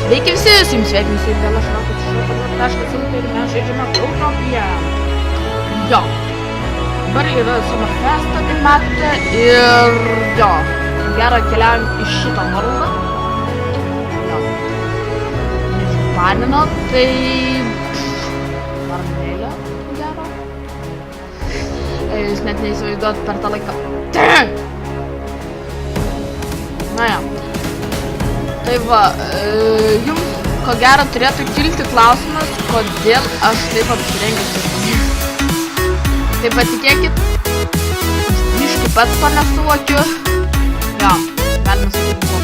Sveiki visi, su jums sveikinasi ir vėl aš Rakutis ir mes žaidžiame Utopiją. Jo. Dabar yra Summerfestą, kaip matote, ir jo. Gerą keliaujam iš šitą worldą. Jo. Nežinau, tai... Varnėlė, gero. Jūs net neįsivaizduot per tą laiką. Na ja. Tai va, jums ko gero turėtų kilti klausimas, kodėl aš taip apsirengęs. Tai patikėkit, biškį pats to nesuvokiu. Jo, galima sakyti buvo.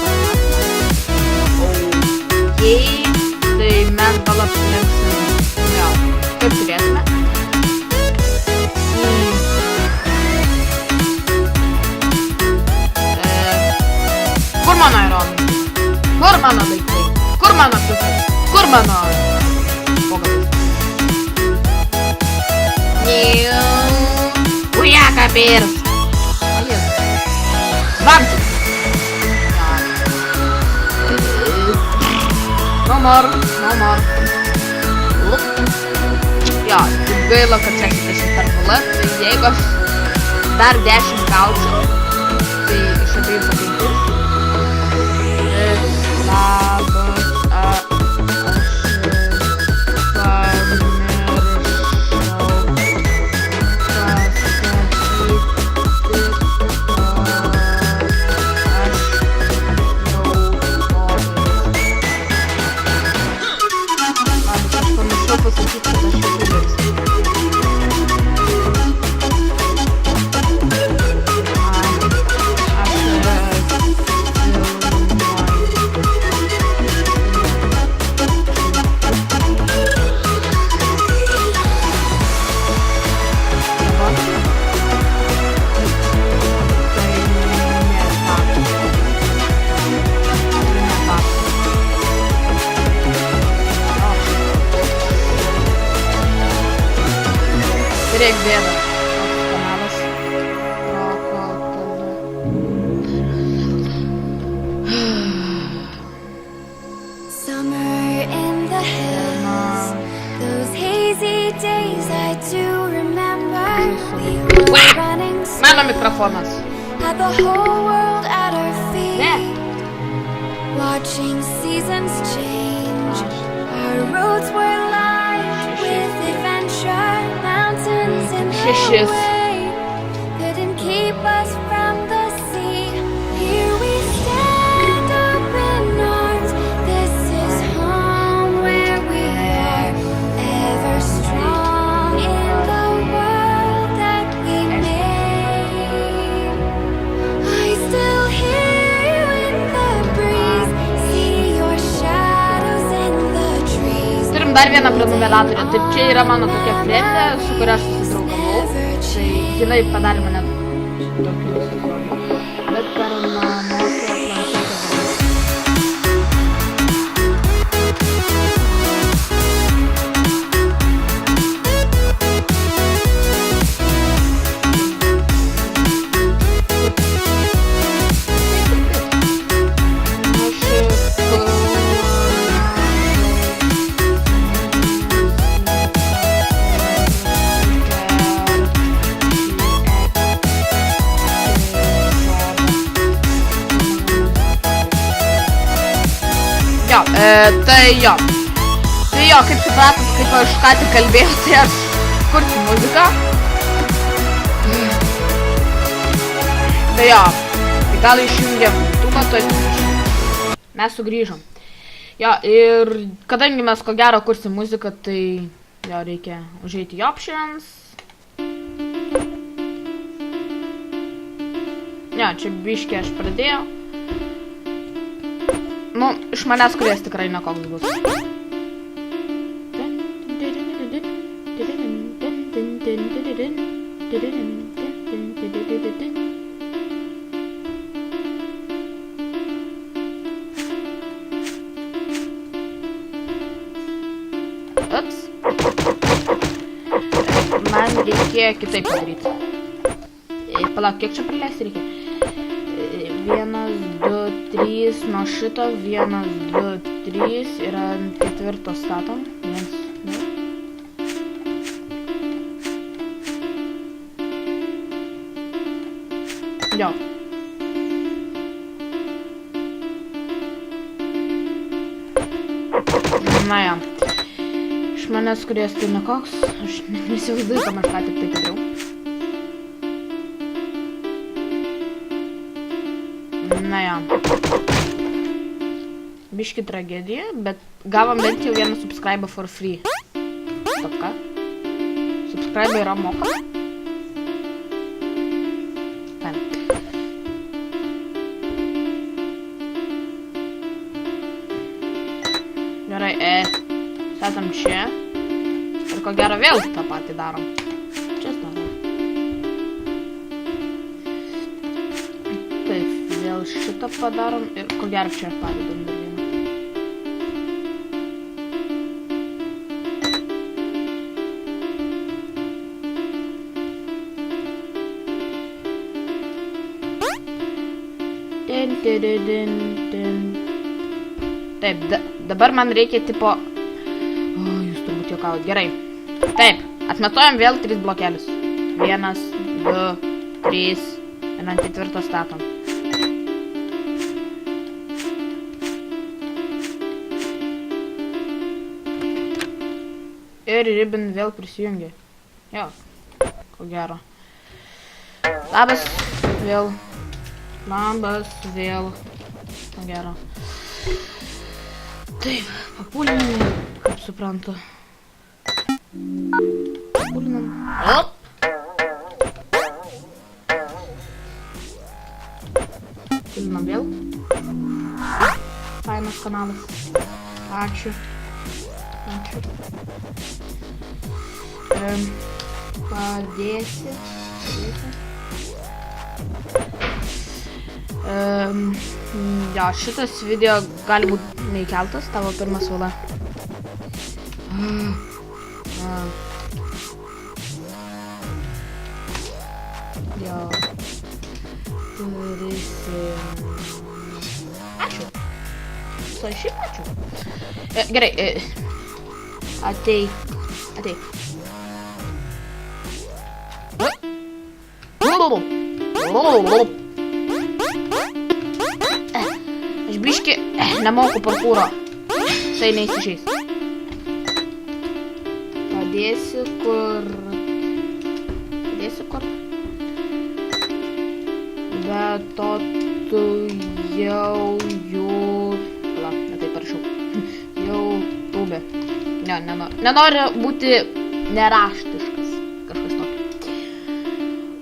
Okei, tai mes gal apsirengsim, jo, kaip turėtume. Kur mano ironija? Kur mano daiktai? Kur mano pliusai? Kur mano... Pogalis? Ujaka birs! Vamsi! No more. Jo, tik gaila, kad sekite šitą tarpulą. Tai jeigu aš dar 10 gaučiau, tai iš abiejų pakeitimus. Labas, aš Reik bėda. Kanalas. Summer in the hills, those hazy days I do remember. We were running Mano mikrofonas. had the whole world at our feet, watching seasons change. Our roads were lined with adventure, mountains in the way couldn't keep us from the sea. Here we stand open arms. This is home where we are, ever strong in the world that we made. I still hear you in the breeze, see your shadows in the trees. Turim dar vieną prenumeratorę. Taip, čia yra mano tokia frendė, su kuria aš susidraugavau. Tai jinai padarė mane tokiu susidraugavau. Bet per namuose Tai jo, kaip supratot, kaip aš ką tik kalbėjau, tai aš kursiu muziką. Tai jo, tai gal išjungiam YouTube'ą, tai mes sugrįžom. Jo, ir kadangi mes ko gero kursim muziką, tai jo reikia užeiti į options. Jo, čia biškį aš pradėjau. Nu, iš manęs kurias tikrai nekoks bus. Ups. Man reikėjo kitaip padaryti. Palauk, kiek čia prileisti reikia? 1, 2, 3, nuo šito 1, 2, 3 ir ant 4 statom. 1, 2. Jo. Na ja. Iš manęs, kuries tai nekoks, aš nesivaizduoju, kam aš ką tik tai padariau. Na ja. Biški tragedija, bet gavom bent jau vieną subscribe for free. Stop ką? Subscribe yra mokama. Gerai, statom čia. Ir ko gero vėl tą patį darom. Čia statom. Taip, vėl šitą padarom ir ko gero čia padedam dar vieną. Taip, dabar man reikia tipo... O, jūs turbūt juokaujat. Gerai. Taip, atmetuojam vėl 3 blokelius. 1, 2, 3 ir ant 4 statom. Ir ribbon vėl prisijungia. Jo, ko gero. Labas vėl. Labas vėl. Ko gero. Taip, papulinam, kaip suprantu. Papulinam. Op! Papulinam vėl. Fainas kanalas. Ačiū. Ačiū. Padėsi. Jo, šitas video gali būt neįkeltas, tavo pirmas vala. Jo. Ačiū. Visai šiaip ačiū. Gerai. Ateik. Aš biški nemoku parkūro. Tai neįsižeis. Padėsiu kur. Bet to tu jau Pala, ne taip parašiau. Jau tūbė. Ne, nenoriu būti neraštiškas. Kažkas tokio.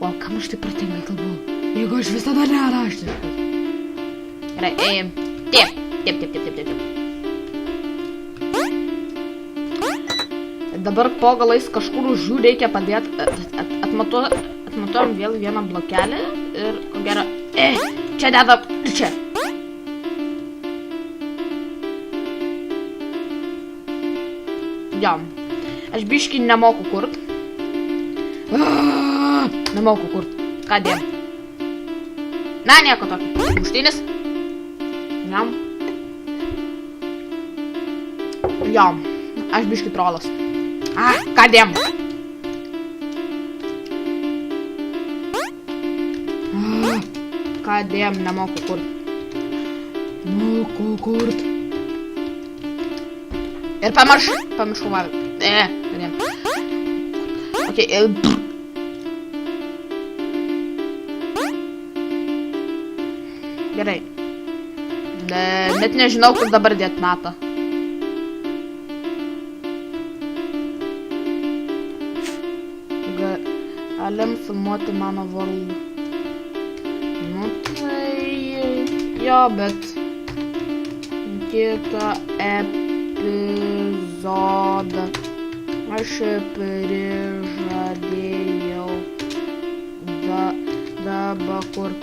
O, kam aš taip pratingai kalbu? Jeigu aš visada neraštiškas. Gerai, Taip. Dabar po galais kažkur už jų reikia padėti. Atmatuojam vėl vieną blokelį ir ko gero. Čia dedam. Čia. Jo. Aš biški nemoku kurt. Nemoku kurt. Ką dėm? Na, nieko tokio. Muštinis. Jam. Jo. Aš biški trolas. Ką dėm? Ką dėm, nemoku kurt. Moku kurt. Ir pamiršau valgyti. Kadėm. Ok, Gerai. Net nežinau, kur dabar dėt natą. Galim filmuoti mano world. Nu tai... Jo, bet... Kitą epizodą aš prižadėjau dabar kurt.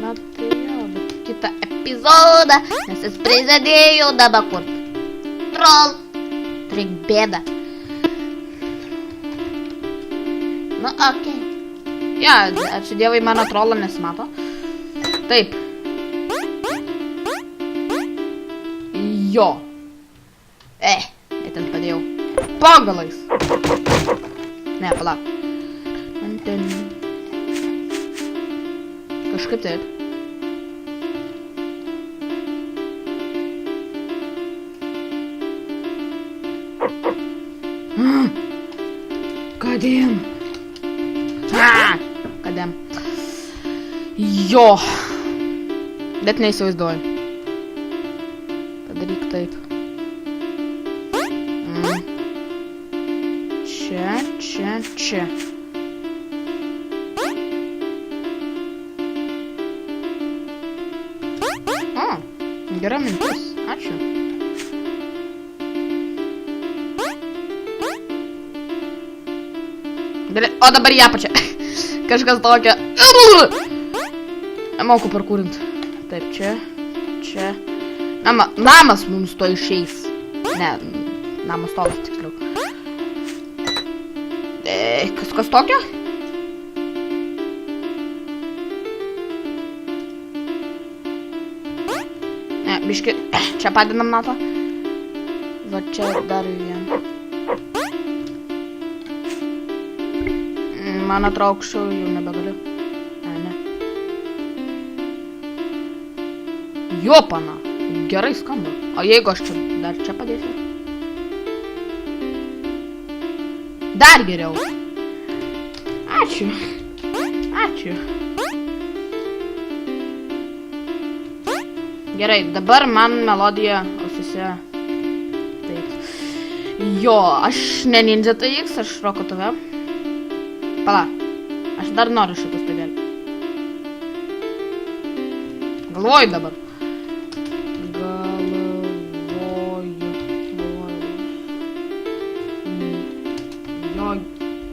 Na tai jo, bet kitą epizodą, nes jis prižadėjau dabar kurt. Troll. Trik bėda. Nu, okei. Ja, ačiū dievai, mano trolą nesimato. Taip. Jo. Ten padėjau. Pagalais. Ne, palauk. Ten. Kažkaip taip. Kadėm. Kadėm. Jo. Bet neįsivaizduoju. Padaryk taip. Čia. Gera mintis. Ačiū. O dabar į apačią. Kažkas tokia. Moku parkūrint. Taip, čia. Namas mums to išeis. Ne, namas stolas tiksliau. Kas tokio? Ne, biški, čia padinam natą. Va čia dar vieną. Man atraukščiau, jau nebegaliu. Ne. Jopana. Gerai skamba. O jeigu aš čia dar čia padėsiu? Dar geriau. Ačiū. Gerai, dabar man melodija ausise. Taip. Jo, aš ne Ninja TX, aš Roko TV. Pala, aš dar noriu šitas todėl. Galvoju dabar.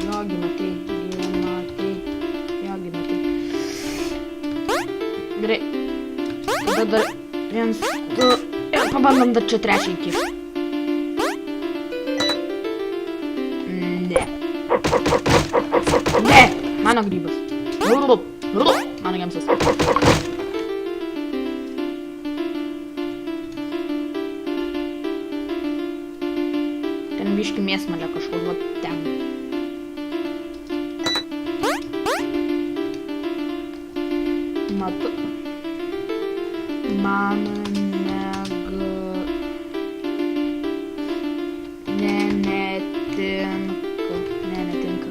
Jogi matei. Gerai. Tada dar vienas, du. Ir pabandom dar čia trečią įkišti. Ne, mano grybas. Mano gemsas. Ten biški mėsmalė kažkur, va ten. Matu. Man netinka.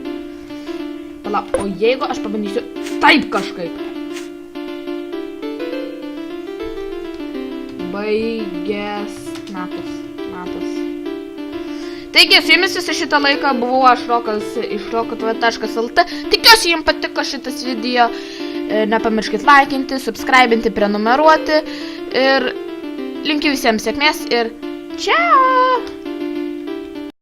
Pala, o jeigu aš pabandysiu taip kažkaip. Baigės natas. Taigi, su jumis visą šitą laiką buvau aš Rokas iš rokotv.lt. Tikiuosi jums patiko šitas video. Nepamirškit laikinti, subscribinti, prenumeruoti. Ir linkiu visiems sėkmės ir čiao!